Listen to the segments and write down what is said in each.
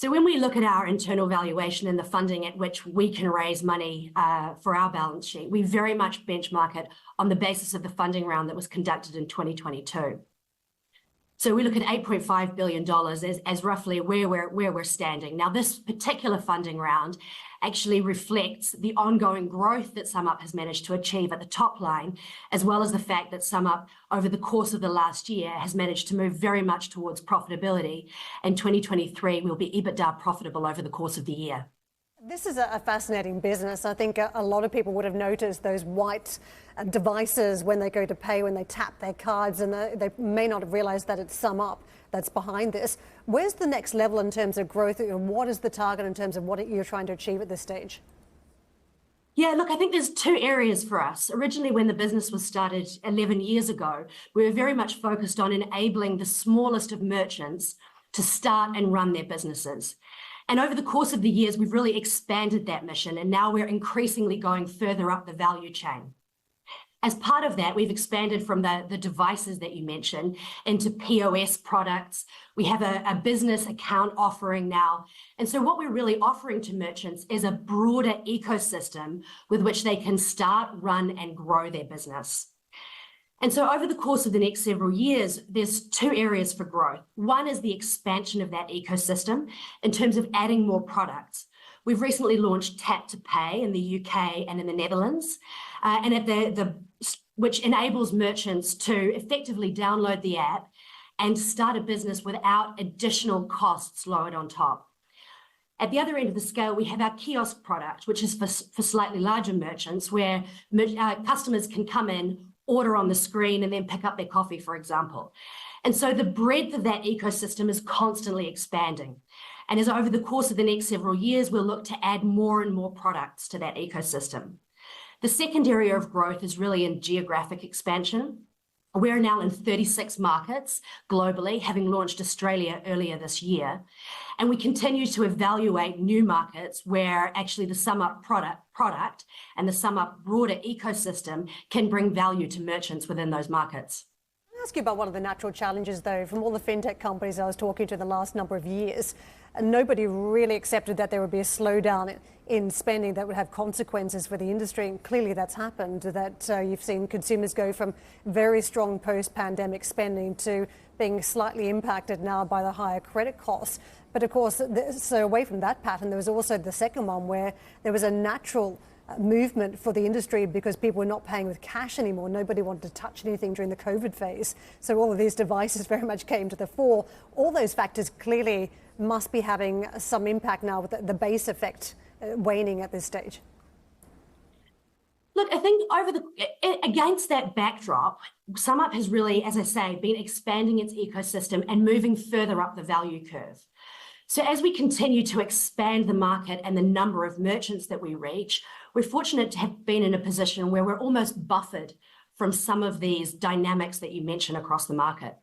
So when we look at our internal valuation and the funding at which we can raise money for our balance sheet, we very much benchmark it on the basis of the funding round that was conducted in 2022. So we look at $8.5 billion as roughly where we're standing. Now, this particular funding round actually reflects the ongoing growth that SumUp has managed to achieve at the top line, as well as the fact that SumUp, over the course of the last year, has managed to move very much towards profitability. In 2023, we'll be EBITDA profitable over the course of the year. This is a fascinating business. I think a lot of people would have noticed those white devices when they go to pay, when they tap their cards, and they may not have realized that it's SumUp that's behind this. Where's the next level in terms of growth? What is the target in terms of what you're trying to achieve at this stage? Yeah, look, I think there's two areas for us. Originally, when the business was started 11 years ago, we were very much focused on enabling the smallest of merchants to start and run their businesses. And over the course of the years, we've really expanded that mission, and now we're increasingly going further up the value chain. As part of that, we've expanded from the devices that you mentioned into POS products. We have a business account offering now. And so what we're really offering to merchants is a broader ecosystem with which they can start, run, and grow their business. And so over the course of the next several years, there's two areas for growth. One is the expansion of that ecosystem in terms of adding more products. We've recently launched Tap to Pay in the UK and in the Netherlands, which enables merchants to effectively download the app and start a business without additional costs lowered on top. At the other end of the scale, we have our kiosk product, which is for slightly larger merchants, where customers can come in, order on the screen, and then pick up their coffee, for example. And so the breadth of that ecosystem is constantly expanding. And as over the course of the next several years, we'll look to add more and more products to that ecosystem. The second area of growth is really in geographic expansion. We're now in 36 markets globally, having launched Australia earlier this year. And we continue to evaluate new markets where actually the SumUp product and the SumUp broader ecosystem can bring value to merchants within those markets. I'll ask you about one of the natural challenges, though, from all the fintech companies I was talking to the last number of years. And nobody really accepted that there would be a slowdown in spending that would have consequences for the industry. And clearly that's happened, that you've seen consumers go from very strong post-pandemic spending to being slightly impacted now by the higher credit costs. But of course, so away from that pattern, there was also the second one where there was a natural movement for the industry because people were not paying with cash anymore. Nobody wanted to touch anything during the COVID phase. So all of these devices very much came to the fore. All those factors clearly must be having some impact now with the base effect waning at this stage. Look, I think against that backdrop, SumUp has really, as I say, been expanding its ecosystem and moving further up the value curve. So as we continue to expand the market and the number of merchants that we reach, we're fortunate to have been in a position where we're almost buffered from some of these dynamics that you mentioned across the market.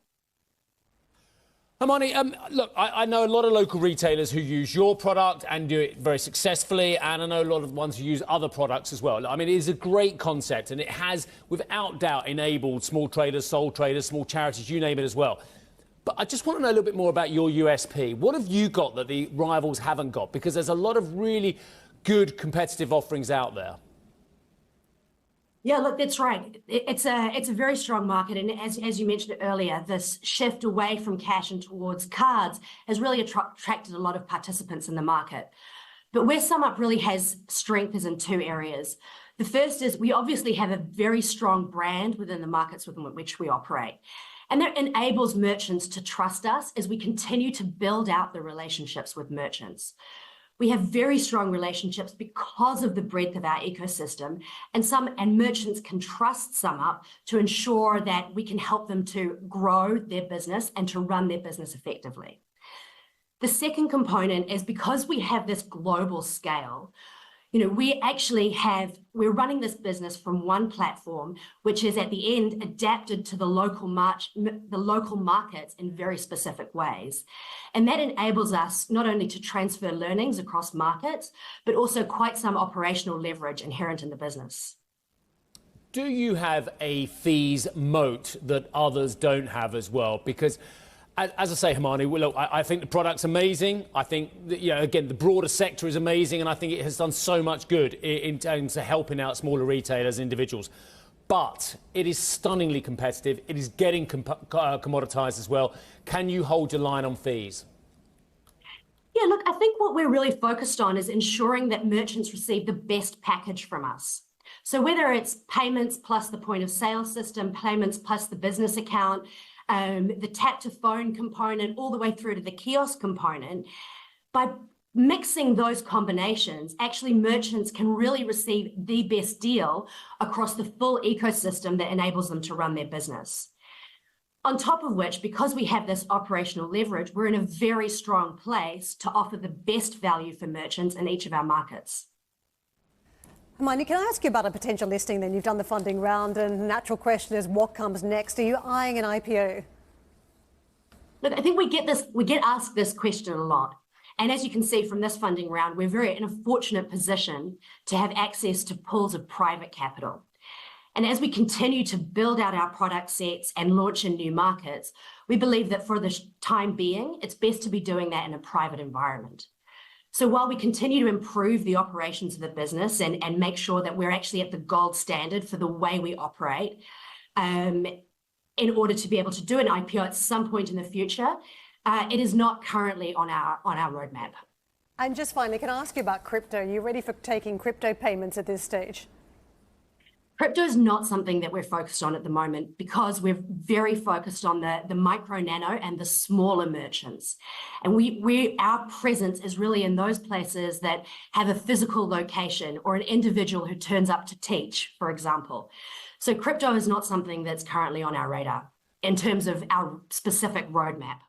Hermione, look, I know a lot of local retailers who use your product and do it very successfully, and I know a lot of ones who use other products as well. I mean, it is a great concept, and it has, without doubt, enabled small traders, sole traders, small charities, you name it as well. But I just want to know a little bit more about your USP. What have you got that the rivals haven't got? Because there's a lot of really good competitive offerings out there. Yeah, look, that's right. It's a very strong market. And as you mentioned earlier, this shift away from cash and towards cards has really attracted a lot of participants in the market. But where SumUp really has strength is in two areas. The first is we obviously have a very strong brand within the markets within which we operate. And that enables merchants to trust us as we continue to build out the relationships with merchants. We have very strong relationships because of the breadth of our ecosystem, and merchants can trust SumUp to ensure that we can help them to grow their business and to run their business effectively. The second component is because we have this global scale, we're running this business from one platform, which is at the end adapted to the local markets in very specific ways. And that enables us not only to transfer learnings across markets, but also quite some operational leverage inherent in the business. Do you have a fees moat that others don't have as well? Because As I say, Hermione, well, look, I think the product's amazing. I think that, again, the broader sector is amazing, and I think it has done so much good in terms of helping out smaller retailers and individuals. But it is stunningly competitive. It is getting commoditized as well. Can you hold your line on fees? Yeah, look, I think what we're really focused on is ensuring that merchants receive the best package from us. So whether it's payments plus the point of sale system, payments plus the business account, the tap to phone component, all the way through to the kiosk component, by mixing those combinations, actually merchants can really receive the best deal across the full ecosystem that enables them to run their business. On top of which, because we have this operational leverage, we're in a very strong place to offer the best value for merchants in each of our markets. Hermione, can I ask you about a potential listing then? You've done the funding round, and the natural question is what comes next? Are you eyeing an IPO? Look, I think we get asked this question a lot. And as you can see from this funding round, we're very in a fortunate position to have access to pools of private capital. And as we continue to build out our product sets and launch in new markets, we believe that for the time being, it's best to be doing that in a private environment. So while we continue to improve the operations of the business and make sure that we're actually at the gold standard for the way we operate, in order to be able to do an IPO at some point in the future, it is not currently on our roadmap. And just finally, can I ask you about crypto? Are you ready for taking crypto payments at this stage? Crypto is not something that we're focused on at the moment because we're very focused on the micro, nano, and the smaller merchants. And our presence is really in those places that have a physical location or an individual who turns up to teach, for example. So crypto is not something that's currently on our radar in terms of our specific roadmap.